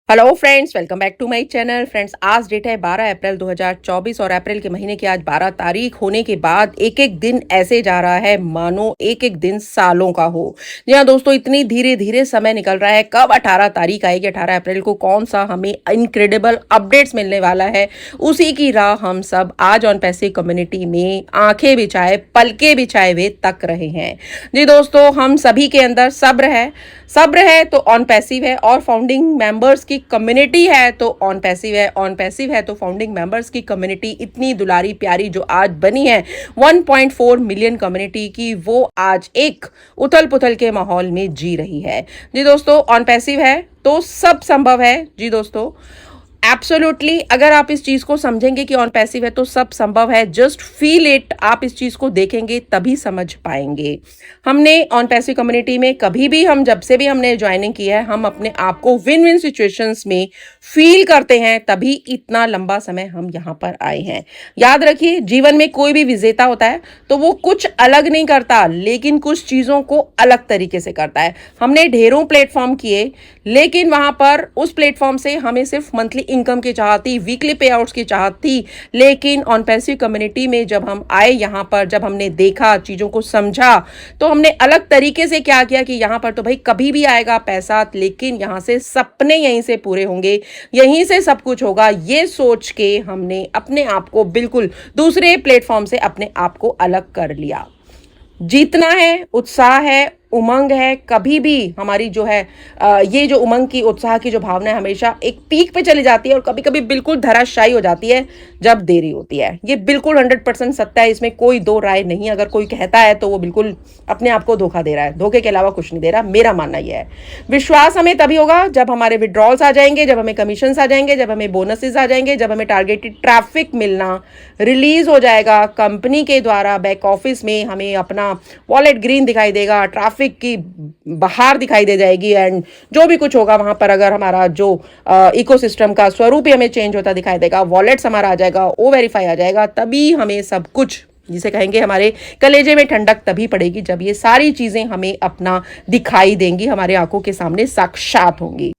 Hello friends, welcome back to my channel. Friends, आज date है 12 अप्रैल 2024 और अप्रैल के महीने की आज 12 तारीख होने के बाद एक एक दिन ऐसे जा रहा है मानो एक एक दिन सालों का हो। जी हाँ दोस्तों, इतनी धीरे धीरे समय निकल रहा है। कब 18 तारीख आएगी, 18 अप्रैल को कौन सा हमें इनक्रेडिबल अपडेट्स मिलने वाला है, उसी की राह हम सब आज ऑन पैसे कम्युनिटी में आंखें बिछाए पलके बिछाए हुए तक रहे हैं। जी दोस्तों, हम सभी के अंदर सब्र है तो ऑन पैसिव है, और फाउंडिंग मेंबर्स की कम्युनिटी है तो ऑन पैसिव है, ऑन पैसिव है तो फाउंडिंग मेंबर्स की कम्युनिटी इतनी दुलारी प्यारी जो आज बनी है 1.4 मिलियन कम्युनिटी की, वो आज एक उथल पुथल के माहौल में जी रही है। जी दोस्तों, ऑन पैसिव है तो सब संभव है। जी दोस्तों, एब्सोल्युटली, अगर आप इस चीज को समझेंगे कि ऑन पैसिव है तो सब संभव है, जस्ट फील इट। आप इस चीज को देखेंगे तभी समझ पाएंगे। हमने ऑन पैसिव कम्युनिटी में कभी भी, हम जब से भी हमने ज्वाइनिंग की है, हम अपने आप को विन विन सिचुएशंस में फील करते हैं, तभी इतना लंबा समय हम यहाँ पर आए हैं। याद रखिए, जीवन में कोई भी विजेता होता है तो वो कुछ अलग नहीं करता, लेकिन कुछ चीजों को अलग तरीके से करता है। हमने ढेरों प्लेटफॉर्म किए, लेकिन वहां पर उस प्लेटफॉर्म से हमें सिर्फ मंथली इनकम की चाहत थी, वीकली पे आउट्स की चाहत थी। लेकिन ऑन पैसिव कम्युनिटी में जब हम आए, यहाँ पर जब हमने देखा, चीजों को समझा, तो हमने अलग तरीके से क्या किया कि यहाँ पर तो भाई कभी भी आएगा पैसा, लेकिन यहाँ से सपने यहीं से पूरे होंगे, यहीं से सब कुछ होगा। ये सोच के हमने अपने आप को बिल्कुल दूसरे प्लेटफॉर्म से अपने आप को अलग कर लिया। जीतना है, उत्साह है, उमंग है। कभी भी हमारी जो है ये जो उमंग की, उत्साह की जो भावना है, हमेशा एक पीक पे चली जाती है और कभी कभी बिल्कुल धराशायी हो जाती है जब देरी होती है। ये बिल्कुल 100% सत्य है, इसमें कोई दो राय नहीं। अगर कोई कहता है तो वो बिल्कुल अपने आप को धोखा दे रहा है, धोखे के अलावा कुछ नहीं दे रहा। मेरा मानना यह है, विश्वास हमें तभी होगा जब हमारे विड्रॉल्स आ जाएंगे, जब हमें कमीशन आ जाएंगे, जब हमें बोनसेस आ जाएंगे, जब हमें टारगेटेड ट्रैफिक मिलना रिलीज हो जाएगा कंपनी के द्वारा। बैक ऑफिस में हमें अपना वॉलेट ग्रीन दिखाई देगा, ट्रैफिक की बाहर दिखाई दे जाएगी, एंड जो भी कुछ होगा वहां पर, अगर हमारा जो इकोसिस्टम का स्वरूप ही हमें चेंज होता दिखाई देगा, वॉलेट्स हमारा आ जाएगा, ओ वेरीफाई आ जाएगा, तभी हमें सब कुछ, जिसे कहेंगे हमारे कलेजे में ठंडक तभी पड़ेगी जब ये सारी चीजें हमें अपना दिखाई देंगी, हमारे आंखों के सामने साक्षात होंगी।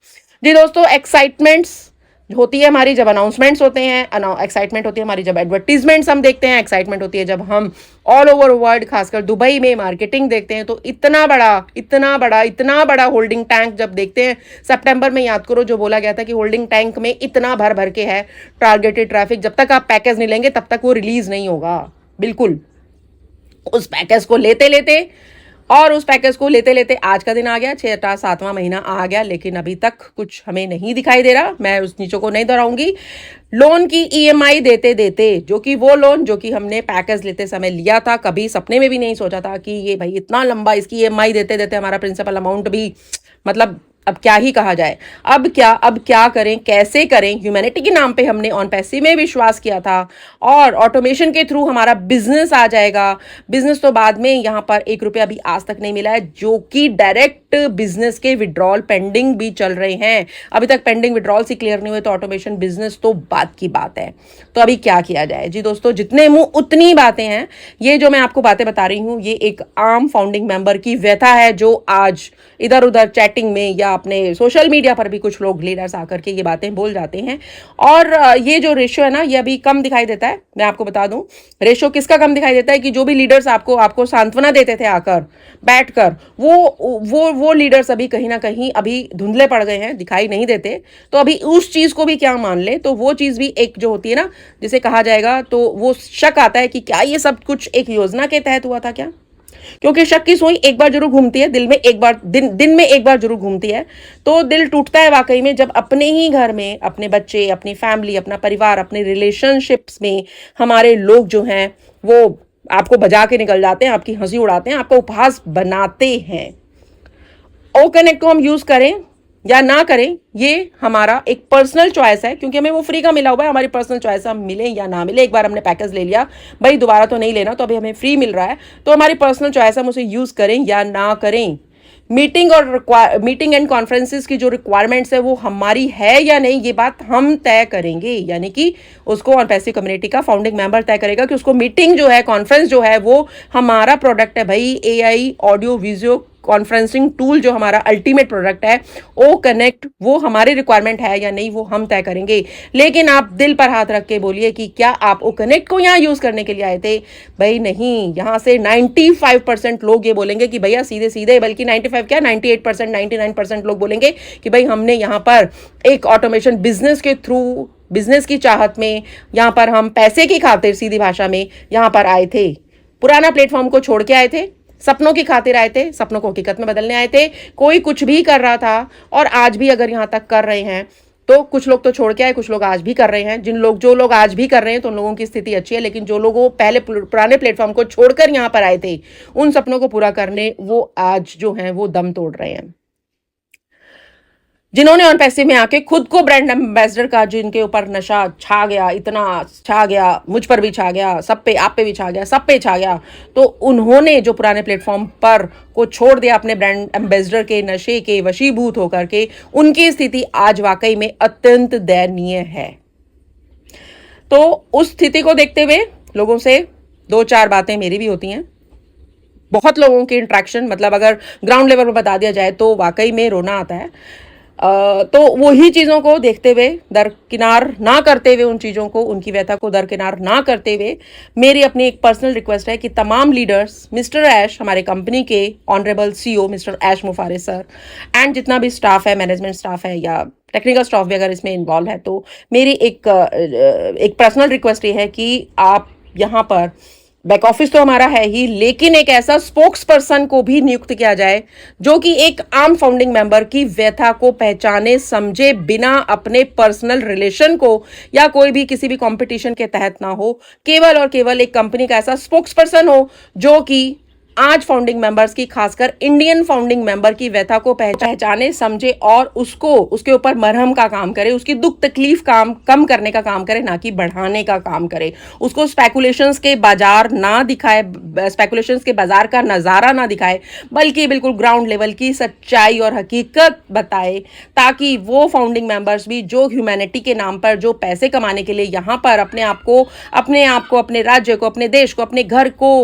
जी दोस्तों, एक्साइटमेंट्स होती है हमारी जब अनाउंसमेंट्स होते हैं, एक्साइटमेंट होती है हमारी जब एडवर्टीजमेंट्स हम देखते हैं, एक्साइटमेंट होती है जब हम ऑल ओवर वर्ल्ड, खासकर दुबई में मार्केटिंग देखते हैं, तो इतना बड़ा होल्डिंग टैंक जब देखते हैं। सितंबर में याद करो जो बोला गया था कि होल्डिंग टैंक में इतना भर भर के है टारगेटेड ट्रैफिक, जब तक आप पैकेज नहीं लेंगे तब तक वो रिलीज नहीं होगा। बिल्कुल उस पैकेज को लेते लेते आज का दिन आ गया, 7वां महीना आ गया, लेकिन अभी तक कुछ हमें नहीं दिखाई दे रहा। मैं उस नीचों को नहीं दोहराऊंगी। लोन की ईएमआई देते देते, जो कि वो लोन जो कि हमने पैकेज लेते समय लिया था, कभी सपने में भी नहीं सोचा था कि ये भाई इतना लंबा, इसकी ईएमआई देते देते हमारा प्रिंसिपल अमाउंट भी, मतलब अब क्या ही कहा जाए। अब क्या करें, कैसे करें। ह्यूमैनिटी के नाम पे हमने ऑन पैसिव में विश्वास किया था, और ऑटोमेशन के थ्रू हमारा बिजनेस आ जाएगा। बिजनेस तो बाद में, यहाँ पर 1 रुपया अभी आज तक नहीं मिला है, जो कि डायरेक्ट बिजनेस के विड्रॉल पेंडिंग भी चल रहे हैं। अभी तक पेंडिंग विड्रॉल से क्लियर नहीं हुए, तो ऑटोमेशन बिजनेस तो बात की बात है। तो अभी क्या किया जाए। जी दोस्तों, जितने मुंह उतनी बातें हैं। ये जो मैं आपको बातें बता रही हूँ, ये एक आम फाउंडिंग मेंबर की व्यथा है, जो आज इधर उधर चैटिंग में या अपने सोशल मीडिया पर भी कुछ लोग लीडर्स आकर के ये बातें बोल जाते हैं। और ये जो रेशियो है ना, ये अभी कम दिखाई देता है। मैं आपको बता दूं, रेशियो किसका कम दिखाई देता है कि जो भी लीडर्स आपको सांत्वना देते थे आकर बैठकर, वो लीडर्स अभी कहीं ना कहीं अभी धुंधले पड़ गए हैं, दिखाई नहीं देते। तो अभी उस चीज को भी क्या मान ले, तो वो चीज भी एक जो होती है ना, जिसे कहा जाएगा, तो वो शक आता है कि क्या ये सब कुछ एक योजना के तहत हुआ था क्या। क्योंकि शक की सुई एक बार जरूर घूमती है दिल में, एक बार दिन में एक बार जरूर घूमती है। तो दिल टूटता है वाकई में, जब अपने ही घर में अपने बच्चे, अपनी फैमिली, अपना परिवार, अपने रिलेशनशिप्स में हमारे लोग जो हैं वो आपको बजा के निकल जाते हैं, आपकी हंसी उड़ाते हैं, आपका उपहास बनाते हैं। ओ कनेक्ट को हम यूज करें या ना करें, ये हमारा एक पर्सनल चॉइस है, क्योंकि हमें वो फ्री का मिला हुआ है। हमारी पर्सनल चॉइस है, हम मिले या ना मिले। एक बार हमने पैकेज ले लिया भाई, दोबारा तो नहीं लेना, तो अभी हमें फ्री मिल रहा है, तो हमारी पर्सनल चॉइस है, हम उसे यूज करें या ना करें। मीटिंग एंड कॉन्फ्रेंसेस की जो रिक्वायरमेंट्स है वो हमारी है या नहीं, ये बात हम तय करेंगे। यानी कि उसको ऑन पैसिव कम्युनिटी का फाउंडिंग मेंबर तय करेगा कि उसको मीटिंग जो है, कॉन्फ्रेंस जो है, वो हमारा प्रोडक्ट है भाई। AI, audio video conferencing tool जो हमारा अल्टीमेट प्रोडक्ट है, ओ कनेक्ट, वो हमारी रिक्वायरमेंट है या नहीं वो हम तय करेंगे। लेकिन आप दिल पर हाथ रख के बोलिए कि क्या आप ओ कनेक्ट को यहाँ यूज करने के लिए आए थे? भाई नहीं, यहाँ से 95% लोग ये बोलेंगे कि भैया सीधे सीधे, बल्कि 95 क्या 98%, 99% लोग बोलेंगे कि भाई हमने यहाँ पर एक ऑटोमेशन बिजनेस के थ्रू, बिजनेस की चाहत में, यहाँ पर हम पैसे की खातिर सीधी भाषा में यहाँ पर आए थे। पुराना प्लेटफॉर्म को छोड़ के आए थे, सपनों की खातिर आए थे, सपनों को हकीकत में बदलने आए थे। कोई कुछ भी कर रहा था और आज भी अगर यहां तक कर रहे हैं तो कुछ लोग तो छोड़ के आए, कुछ लोग आज भी कर रहे हैं। जो लोग आज भी कर रहे हैं तो उन लोगों की स्थिति अच्छी है, लेकिन जो लोग पहले पुराने प्लेटफॉर्म को छोड़कर यहां पर आए थे उन सपनों को पूरा करने, वो आज जो हैं वो दम तोड़ रहे हैं। जिन्होंने ऑन पैसिव में आके खुद को ब्रांड एम्बेसडर का, जिनके ऊपर नशा छा गया, इतना छा गया, मुझ पर भी छा गया, सब पे, आप पे भी छा गया, सब पे छा गया, तो उन्होंने जो पुराने प्लेटफॉर्म पर को छोड़ दिया अपने ब्रांड एम्बेसडर के नशे के वशीभूत होकर के, उनकी स्थिति आज वाकई में अत्यंत दयनीय है। तो उस स्थिति को देखते हुए लोगों से दो चार बातें मेरी भी होती हैं। बहुत लोगों की इंट्रैक्शन, मतलब अगर ग्राउंड लेवल पर बता दिया जाए तो वाकई में रोना आता है। तो वही चीज़ों को देखते हुए, दरकिनार ना करते हुए उन चीज़ों को, उनकी व्यथा को दरकिनार ना करते हुए, मेरी अपनी एक पर्सनल रिक्वेस्ट है कि तमाम लीडर्स, मिस्टर ऐश, हमारे कंपनी के honourable CEO mister Ash Mufaris sir, and जितना भी स्टाफ है, मैनेजमेंट स्टाफ है या टेक्निकल स्टाफ भी अगर इसमें इन्वॉल्व है, तो मेरी एक पर्सनल रिक्वेस्ट ये है कि आप यहाँ पर, बैक ऑफिस तो हमारा है ही, लेकिन एक ऐसा स्पोक्स पर्सन को भी नियुक्त किया जाए जो कि एक आम फाउंडिंग मेंबर की व्यथा को पहचाने समझे बिना अपने पर्सनल रिलेशन को या कोई भी किसी भी कंपटीशन के तहत ना हो, केवल और केवल एक कंपनी का ऐसा स्पोक्स पर्सन हो जो कि आज फाउंडिंग मेंबर्स की, खासकर इंडियन फाउंडिंग मेंबर की व्यथा को पहचाने समझे और उसको, उसके ऊपर मरहम का काम करे, उसकी दुख तकलीफ कम करने का काम करे, ना कि बढ़ाने का काम करे। उसको स्पेकुलेशंस के बाजार ना दिखाए, स्पेकुलेशंस के बाजार का नज़ारा ना दिखाए, बल्कि बिल्कुल ग्राउंड लेवल की सच्चाई और हकीकत बताए, ताकि वो फाउंडिंग मेंबर्स भी जो ह्यूमैनिटी के नाम पर, जो पैसे कमाने के लिए यहाँ पर अपने आप को, अपने राज्य को, अपने देश को, अपने घर को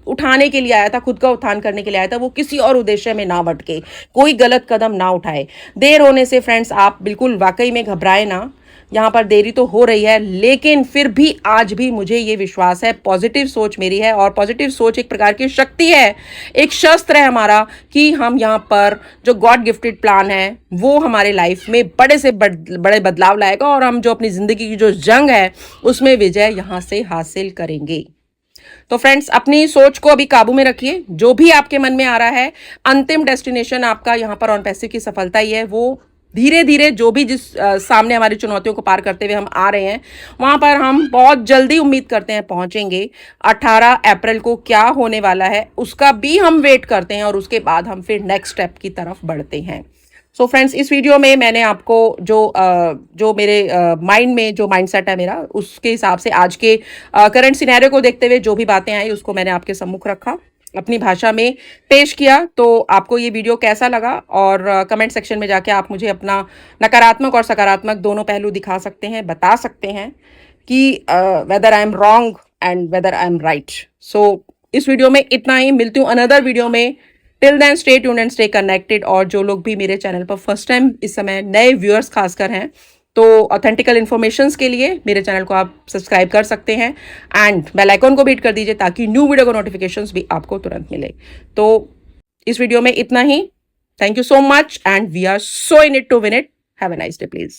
उठाने के लिए आया था, खुद का उत्थान करने के लिए आया था, वो किसी और उद्देश्य में ना भटके, कोई गलत कदम ना उठाए। देर होने से फ्रेंड्स आप बिल्कुल वाकई में घबराए ना। यहाँ पर देरी तो हो रही है, लेकिन फिर भी आज भी मुझे ये विश्वास है, पॉजिटिव सोच मेरी है, और पॉजिटिव सोच एक प्रकार की शक्ति है, एक शस्त्र है हमारा, कि हम यहाँ पर जो गॉड गिफ्टेड प्लान है वो हमारे लाइफ में बड़े से बड़े बदलाव लाएगा, और हम जो अपनी जिंदगी की जो जंग है उसमें विजय यहाँ से हासिल करेंगे। तो फ्रेंड्स, अपनी सोच को अभी काबू में रखिए। जो भी आपके मन में आ रहा है, अंतिम डेस्टिनेशन आपका यहाँ पर ऑन पैसिव की सफलता ही है। वो धीरे धीरे जो भी जिस सामने हमारी चुनौतियों को पार करते हुए हम आ रहे हैं, वहाँ पर हम बहुत जल्दी उम्मीद करते हैं पहुँचेंगे। 18 अप्रैल को क्या होने वाला है उसका भी हम वेट करते हैं, और उसके बाद हम फिर नेक्स्ट स्टेप की तरफ बढ़ते हैं। सो फ्रेंड्स, इस वीडियो में मैंने आपको जो मेरे माइंड में जो माइंडसेट है मेरा, उसके हिसाब से आज के करंट सिनेरियो को देखते हुए जो भी बातें आई उसको मैंने आपके सम्मुख रखा, अपनी भाषा में पेश किया। तो आपको ये वीडियो कैसा लगा, और कमेंट सेक्शन में जाके आप मुझे अपना नकारात्मक और सकारात्मक दोनों पहलू दिखा सकते हैं, बता सकते हैं कि whether I am wrong and whether I am right. So इस वीडियो में इतना ही, मिलती हूँ अनदर वीडियो में। Till then stay tuned and stay connected. और जो लोग भी मेरे चैनल पर फर्स्ट टाइम इस समय नए व्यूअर्स खासकर हैं, तो ऑथेंटिकल इन्फॉर्मेशंस के लिए मेरे चैनल को आप सब्सक्राइब कर सकते हैं, एंड बेल आइकॉन को भी हिट कर दीजिए ताकि न्यू वीडियो का नोटिफिकेशंस भी आपको तुरंत मिले। तो इस वीडियो में इतना ही। Thank you so much, and we are so in it to win it. Have a nice day please.